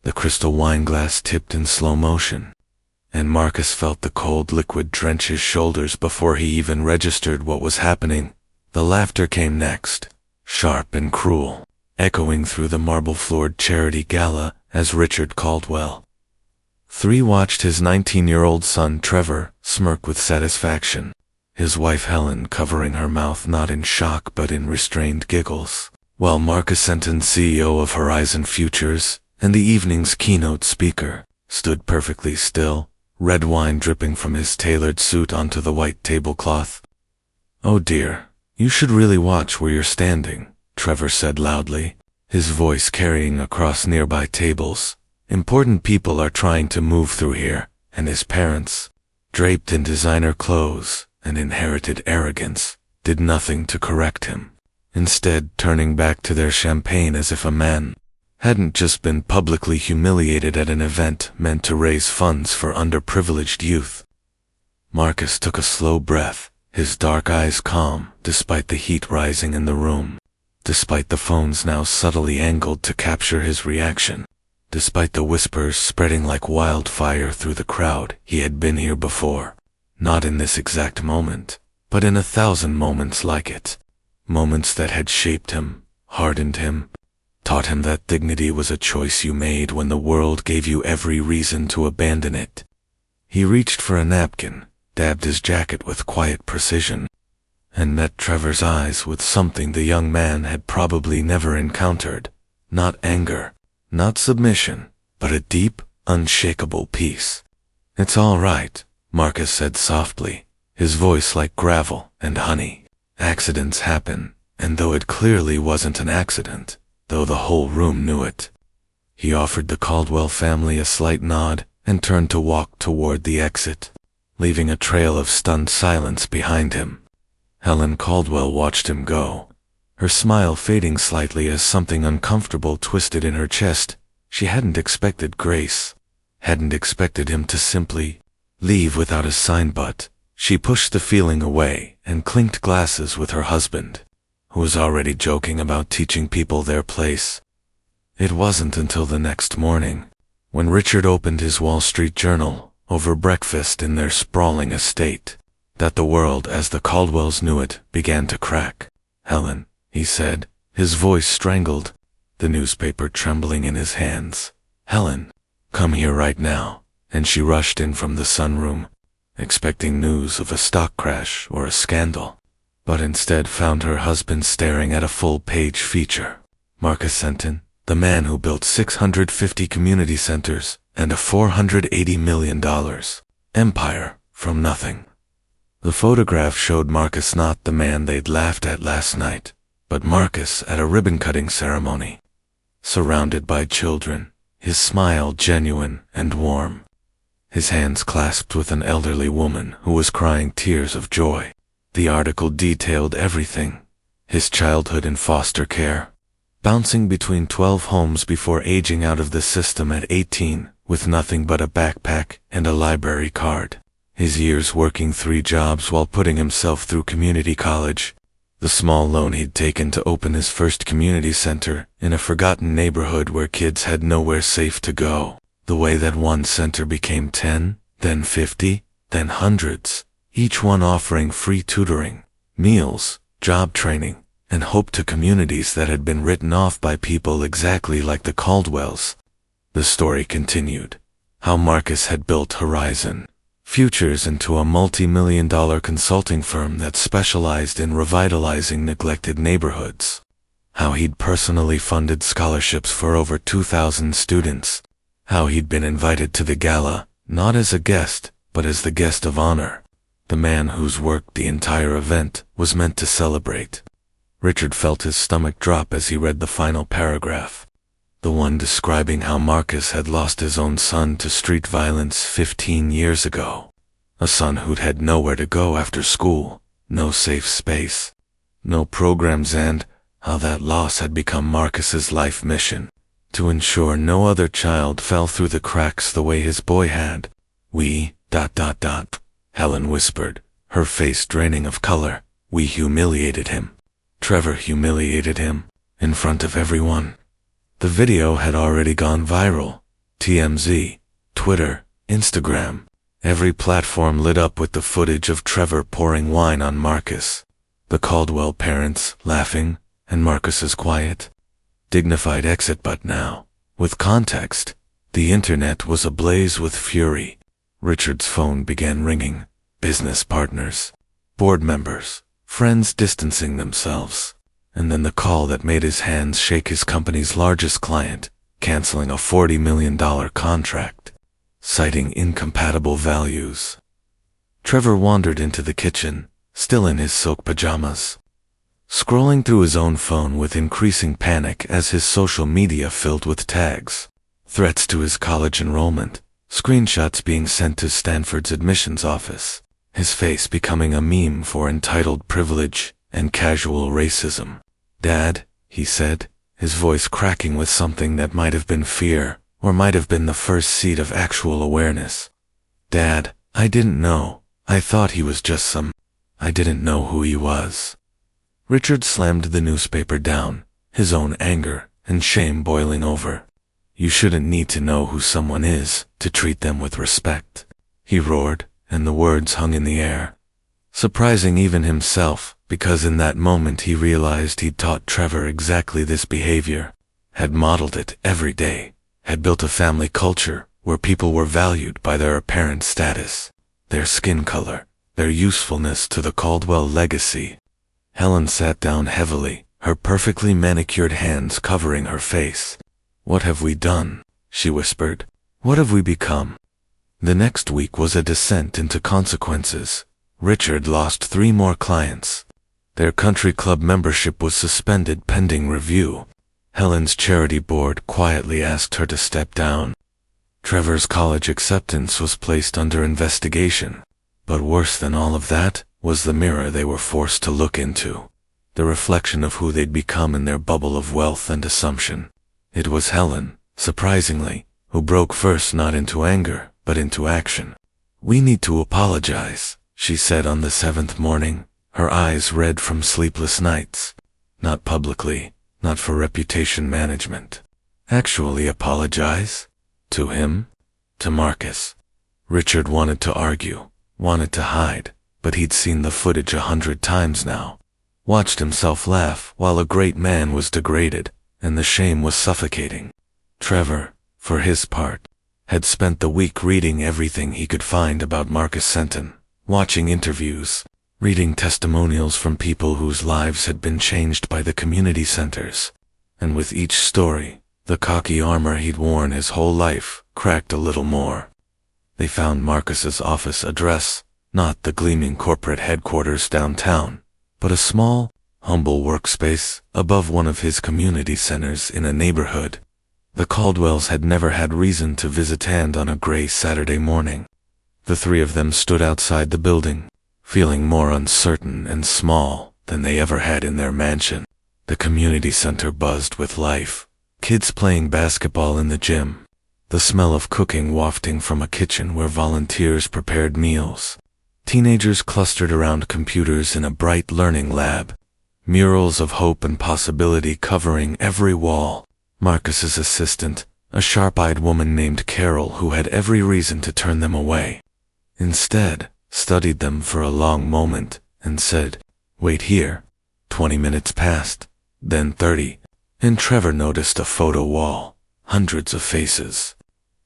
The crystal wine glass tipped in slow motion, and Marcus felt the cold liquid drench his shoulders before he even registered what was happening. The laughter came next, sharp and cruel, echoing through the marble-floored charity gala as Richard Caldwell III watched his 19-year-old son Trevor smirk with satisfaction, his wife Helen covering her mouth not in shock but in restrained giggles, while Marcus Senton, CEO of Horizon Futures and the evening's keynote speaker, stood perfectly still, red wine dripping from his tailored suit onto the white tablecloth. "Oh dear, you should really watch where you're standing," Trevor said loudly, his voice carrying across nearby tables. "Important people are trying to move through here," and his parents, draped in designer clothes and inherited arrogance, did nothing to correct him, instead turning back to their champagne as if a man hadn't just been publicly humiliated at an event meant to raise funds for underprivileged youth. Marcus took a slow breath, his dark eyes calm despite the heat rising in the room, despite the phones now subtly angled to capture his reaction, despite the whispers spreading like wildfire through the crowd. He had been here before, not in this exact moment, but in 1,000 moments like it, moments that had shaped him, hardened him, taught him that dignity was a choice you made when the world gave you every reason to abandon it. He reached for a napkin, dabbed his jacket with quiet precision, and met Trevor's eyes with something the young man had probably never encountered. Not anger, not submission, but a deep, unshakable peace. "It's all right," Marcus said softly, his voice like gravel and honey. "Accidents happen, and though it clearly wasn't an accident, though the whole room knew it." He offered the Caldwell family a slight nod and turned to walk toward the exit, leaving a trail of stunned silence behind him. Helen Caldwell watched him go, her smile fading slightly as something uncomfortable twisted in her chest. She hadn't expected grace, hadn't expected him to simply leave without a sign, but she pushed the feeling away and clinked glasses with her husband, who was already joking about teaching people their place. It wasn't until the next morning, when Richard opened his Wall Street Journal over breakfast in their sprawling estate, that the world as the Caldwells knew it began to crack. "Helen," he said, his voice strangled, the newspaper trembling in his hands. "Helen, come here right now." And she rushed in from the sunroom, expecting news of a stock crash or a scandal, but instead found her husband staring at a full-page feature. Marcus Senton, the man who built 650 community centers and a $480 million empire from nothing. The photograph showed Marcus not the man they'd laughed at last night, but Marcus at a ribbon-cutting ceremony, surrounded by children, his smile genuine and warm, his hands clasped with an elderly woman who was crying tears of joy. The article detailed everything: his childhood in foster care, bouncing between 12 homes before aging out of the system at 18 with nothing but a backpack and a library card, his years working 3 jobs while putting himself through community college, the small loan he'd taken to open his first community center in a forgotten neighborhood where kids had nowhere safe to go, the way that one center became 10, then 50, then hundreds, each one offering free tutoring, meals, job training, and hope to communities that had been written off by people exactly like the Caldwells. The story continued, how Marcus had built Horizon Futures into a multi-million-dollar consulting firm that specialized in revitalizing neglected neighborhoods, how he'd personally funded scholarships for over 2,000 students, how he'd been invited to the gala, not as a guest, but as the guest of honor, the man whose work the entire event was meant to celebrate. Richard felt his stomach drop as he read the final paragraph, the one describing how Marcus had lost his own son to street violence 15 years ago, a son who'd had nowhere to go after school, no safe space, no programs, and how that loss had become Marcus's life mission, to ensure no other child fell through the cracks the way his boy had. Helen whispered, her face draining of color. "We humiliated him. Trevor humiliated him, in front of everyone." The video had already gone viral, TMZ, Twitter, Instagram. Every platform lit up with the footage of Trevor pouring wine on Marcus. The Caldwell parents laughing, and Marcus's quiet, dignified exit. But now, with context, the internet was ablaze with fury. Richard's phone began ringing. Business partners, board members, friends distancing themselves. And then the call that made his hands shake. His company's largest client, canceling a $40 million contract, citing incompatible values. Trevor wandered into the kitchen, still in his silk pajamas, scrolling through his own phone with increasing panic as his social media filled with tags, threats to his college enrollment, screenshots being sent to Stanford's admissions office, his face becoming a meme for entitled privilege and casual racism. "Dad," he said, his voice cracking with something that might have been fear, or might have been the first seed of actual awareness. "Dad, I didn't know. I thought he was just some... I didn't know who he was." Richard slammed the newspaper down, his own anger and shame boiling over. "You shouldn't need to know who someone is to treat them with respect," he roared, and the words hung in the air, surprising even himself, because in that moment he realized he'd taught Trevor exactly this behavior, had modeled it every day, had built a family culture where people were valued by their apparent status, their skin color, their usefulness to the Caldwell legacy. Helen sat down heavily, her perfectly manicured hands covering her face. "What have we done?" she whispered. "What have we become?" The next week was a descent into consequences. Richard lost 3 more clients. Their country club membership was suspended pending review. Helen's charity board quietly asked her to step down. Trevor's college acceptance was placed under investigation. But worse than all of that was the mirror they were forced to look into, the reflection of who they'd become in their bubble of wealth and assumption. It was Helen, surprisingly, who broke first not into anger, but into action. "We need to apologize," she said on the 7th morning, her eyes red from sleepless nights. "Not publicly, not for reputation management." "Actually apologize? To him? To Marcus?" Richard wanted to argue, wanted to hide, but he'd seen the footage 100 times now, watched himself laugh while a great man was degraded, and the shame was suffocating. Trevor, for his part, had spent the week reading everything he could find about Marcus Senton, watching interviews, reading testimonials from people whose lives had been changed by the community centers. And with each story, the cocky armor he'd worn his whole life cracked a little more. They found Marcus's office address, not the gleaming corporate headquarters downtown, but a small, humble workspace above one of his community centers in a neighborhood the Caldwells had never had reason to visit. And on a gray Saturday morning, the 3 of them stood outside the building, feeling more uncertain and small than they ever had in their mansion. The community center buzzed with life, kids playing basketball in the gym, the smell of cooking wafting from a kitchen where volunteers prepared meals, teenagers clustered around computers in a bright learning lab, murals of hope and possibility covering every wall. Marcus's assistant, a sharp-eyed woman named Carol who had every reason to turn them away, instead studied them for a long moment and said, "Wait here." 20 minutes passed, then 30, and Trevor noticed a photo wall, hundreds of faces.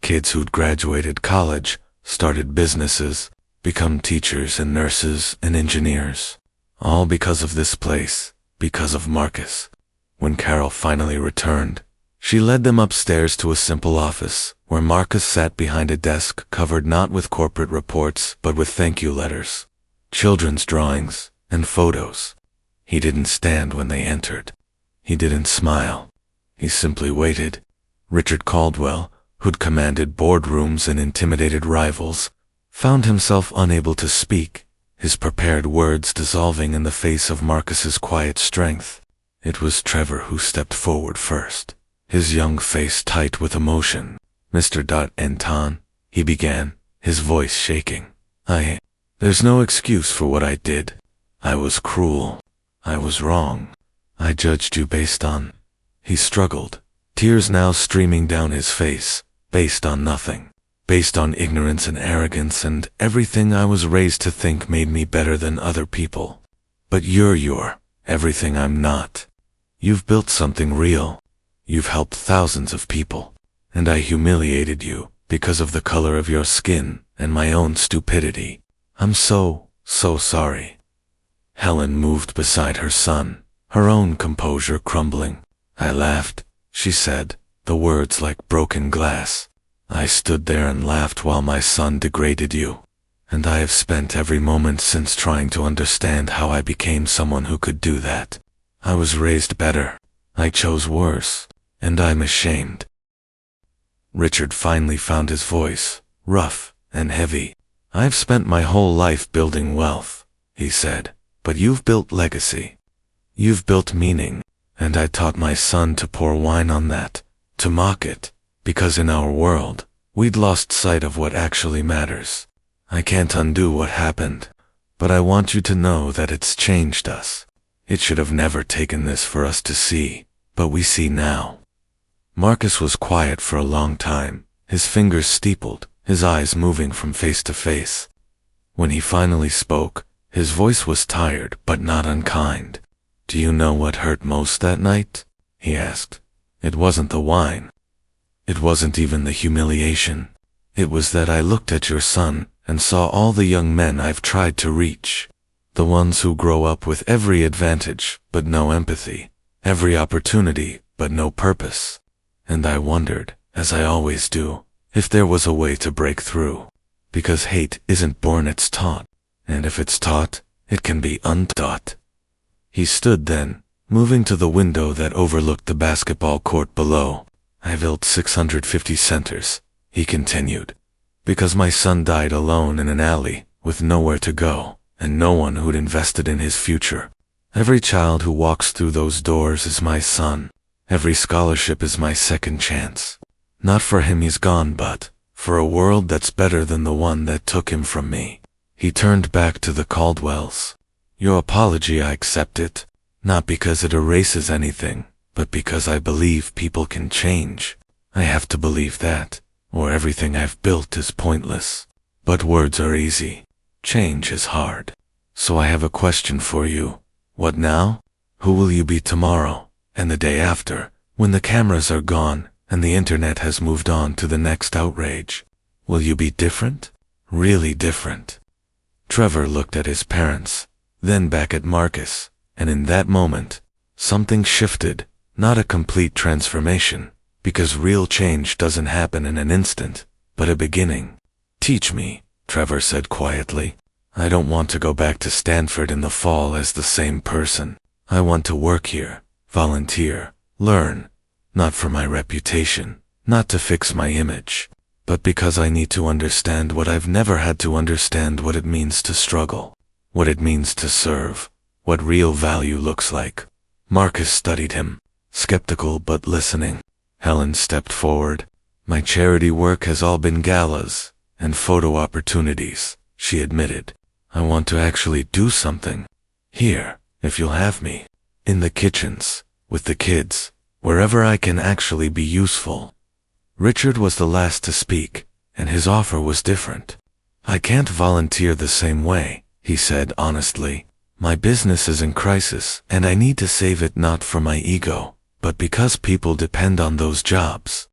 Kids who'd graduated college, started businesses, become teachers and nurses and engineers. All because of this place, because of Marcus. When Carol finally returned, she led them upstairs to a simple office, where Marcus sat behind a desk covered not with corporate reports but with thank you letters, children's drawings, and photos. He didn't stand when they entered. He didn't smile. He simply waited. Richard Caldwell, who'd commanded boardrooms and intimidated rivals, found himself unable to speak, his prepared words dissolving in the face of Marcus's quiet strength. It was Trevor who stepped forward first, his young face tight with emotion. "Mr. Anton," he began, his voice shaking. There's no excuse for what I did. I was cruel. I was wrong. I judged you based on..." He struggled, tears now streaming down his face, based on nothing, based on ignorance and arrogance and everything I was raised to think made me better than other people. But you're everything I'm not. You've built something real. You've helped thousands of people. And I humiliated you because of the color of your skin and my own stupidity. I'm so sorry. Helen moved beside her son, her own composure crumbling. I laughed, she said, the words like broken glass. I stood there and laughed while my son degraded you. And I have spent every moment since trying to understand how I became someone who could do that. I was raised better. I chose worse. And I'm ashamed. Richard finally found his voice, rough and heavy. I've spent my whole life building wealth, he said, but you've built legacy. You've built meaning, and I taught my son to pour wine on that, to mock it, because in our world, we'd lost sight of what actually matters. I can't undo what happened, but I want you to know that it's changed us. It should have never taken this for us to see, but we see now. Marcus was quiet for a long time, his fingers steepled, his eyes moving from face to face. When he finally spoke, his voice was tired but not unkind. Do you know what hurt most that night? He asked. It wasn't the wine. It wasn't even the humiliation. It was that I looked at your son and saw all the young men I've tried to reach. The ones who grow up with every advantage but no empathy, every opportunity but no purpose. And I wondered, as I always do, if there was a way to break through. Because hate isn't born, it's taught. And if it's taught, it can be untaught. He stood then, moving to the window that overlooked the basketball court below. I built 650 centers, he continued, because my son died alone in an alley, with nowhere to go, and no one who'd invested in his future. Every child who walks through those doors is my son. Every scholarship is my second chance. Not for him he's gone, but for a world that's better than the one that took him from me. He turned back to the Caldwells. Your apology, I accept it, not because it erases anything, but because I believe people can change. I have to believe that, or everything I've built is pointless. But words are easy. Change is hard. So I have a question for you. What now? Who will you be tomorrow? And the day after, when the cameras are gone and the internet has moved on to the next outrage? Will you be different? Really different? Trevor looked at his parents, then back at Marcus, and in that moment, something shifted, not a complete transformation, because real change doesn't happen in an instant, but a beginning. Teach me, Trevor said quietly. I don't want to go back to Stanford in the fall as the same person. I want to work here. Volunteer, learn, not for my reputation, not to fix my image, but because I need to understand what I've never had to understand, what it means to struggle, what it means to serve, what real value looks like. Marcus studied him, skeptical but listening. Helen stepped forward. My charity work has all been galas and photo opportunities, she admitted. I want to actually do something. Here, if you'll have me. In the kitchens, with the kids, wherever I can actually be useful. Richard was the last to speak, and his offer was different. I can't volunteer the same way, he said honestly. My business is in crisis, and I need to save it not for my ego, but because people depend on those jobs.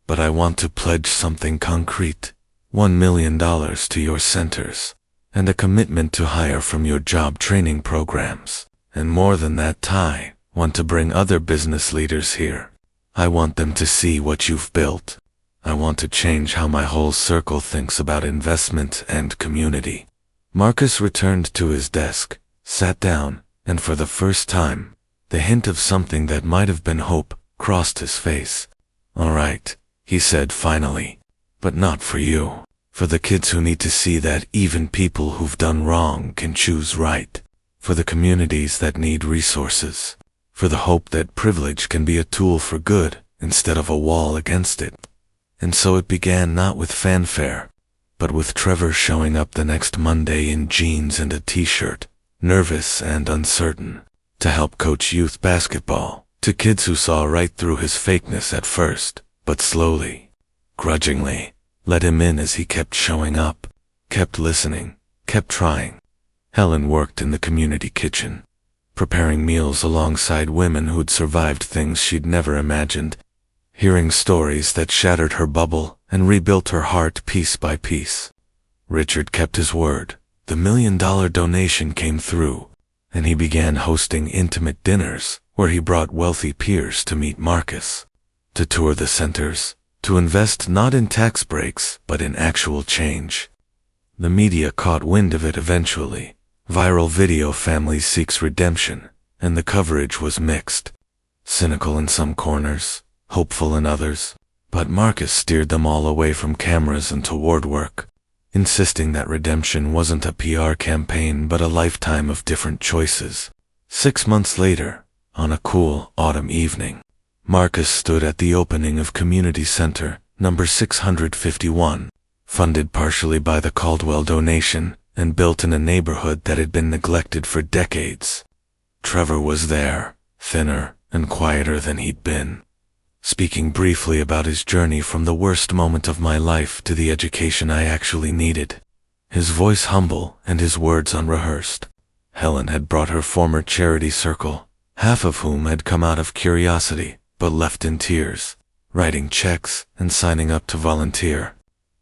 But I want to pledge something concrete. $1 million to your centers, and a commitment to hire from your job training programs. And more than that, I want to bring other business leaders here. I want them to see what you've built. I want to change how my whole circle thinks about investment and community. Marcus returned to his desk, sat down, and for the first time, the hint of something that might have been hope crossed his face. All right, he said finally, but not for you. For the kids who need to see that even people who've done wrong can choose right. For the communities that need resources, for the hope that privilege can be a tool for good instead of a wall against it. And so it began not with fanfare, but with Trevor showing up the next Monday in jeans and a t-shirt, nervous and uncertain, to help coach youth basketball, to kids who saw right through his fakeness at first, but slowly. grudgingly, let him in as he kept showing up, kept listening, kept trying. Helen worked in the community kitchen, preparing meals alongside women who'd survived things she'd never imagined, hearing stories that shattered her bubble and rebuilt her heart piece by piece. Richard kept his word. The $1 million donation came through, and he began hosting intimate dinners where he brought wealthy peers to meet Marcus, to tour the centers, to invest not in tax breaks but in actual change. The media caught wind of it eventually. Viral video Family Seeks Redemption, and the coverage was mixed. Cynical in some corners, hopeful in others, but Marcus steered them all away from cameras and toward work, insisting that redemption wasn't a PR campaign but a lifetime of different choices. 6 months later, on a cool autumn evening, Marcus stood at the opening of Community Center, number 651, funded partially by the Caldwell donation, and built in a neighborhood that had been neglected for decades. Trevor was there, thinner and quieter than he'd been, speaking briefly about his journey from the worst moment of my life to the education I actually needed. His voice humble and his words unrehearsed. Helen had brought her former charity circle, half of whom had come out of curiosity but left in tears, writing checks and signing up to volunteer.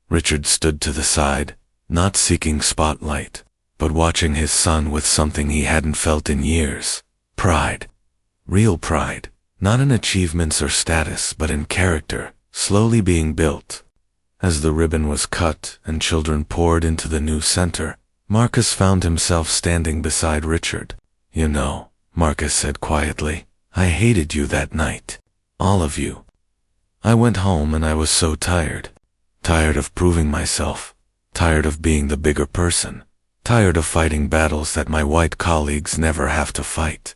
Richard stood to the side, not seeking spotlight, but watching his son with something he hadn't felt in years: pride. Real pride, not in achievements or status but in character, slowly being built. As the ribbon was cut and children poured into the new center, Marcus found himself standing beside Richard. "You know," Marcus said quietly, "I hated you that night. All of you. I went home and I was so tired. Tired of proving myself. Tired of being the bigger person. Tired of fighting battles that my white colleagues never have to fight."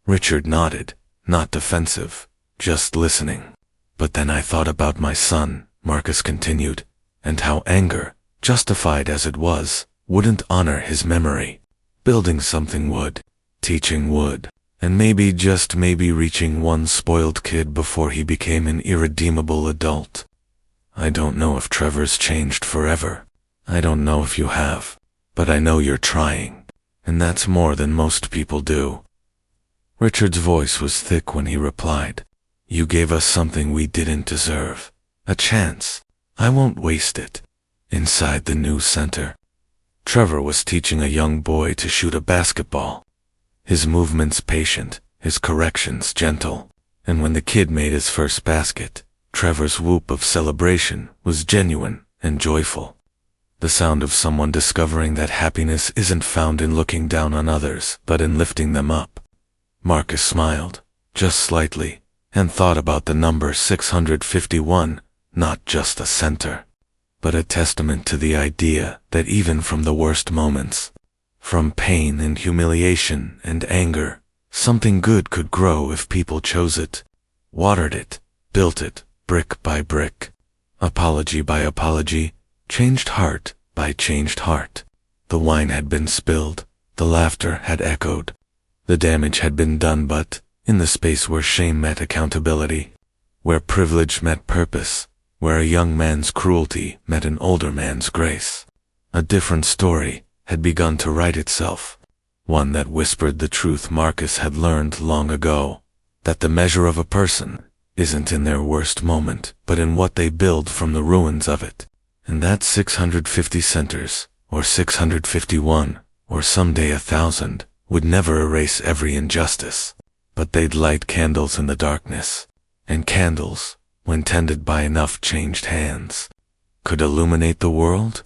Richard nodded, not defensive, just listening. "But then I thought about my son," Marcus continued, "and how anger, justified as it was, wouldn't honor his memory. Building something would, teaching would, and maybe, just maybe, reaching one spoiled kid before he became an irredeemable adult. I don't know if Trevor's changed forever. I don't know if you have, but I know you're trying, and that's more than most people do." Richard's voice was thick when he replied, "You gave us something we didn't deserve. A chance. I won't waste it." Inside the new center, Trevor was teaching a young boy to shoot a basketball. His movements patient, his corrections gentle, and when the kid made his first basket, Trevor's whoop of celebration was genuine and joyful. The sound of someone discovering that happiness isn't found in looking down on others, but in lifting them up. Marcus smiled, just slightly, and thought about the number 651, not just a center, but a testament to the idea that even from the worst moments, from pain and humiliation and anger, something good could grow if people chose it, watered it, built it, brick by brick, apology by apology, changed heart by changed heart. The wine had been spilled, the laughter had echoed, the damage had been done, but in the space where shame met accountability, where privilege met purpose, where a young man's cruelty met an older man's grace, a different story had begun to write itself, one that whispered the truth Marcus had learned long ago, that the measure of a person isn't in their worst moment, but in what they build from the ruins of it. And that 650 centers, or 651, or someday 1,000, would never erase every injustice, but they'd light candles in the darkness, and candles, when tended by enough changed hands, could illuminate the world.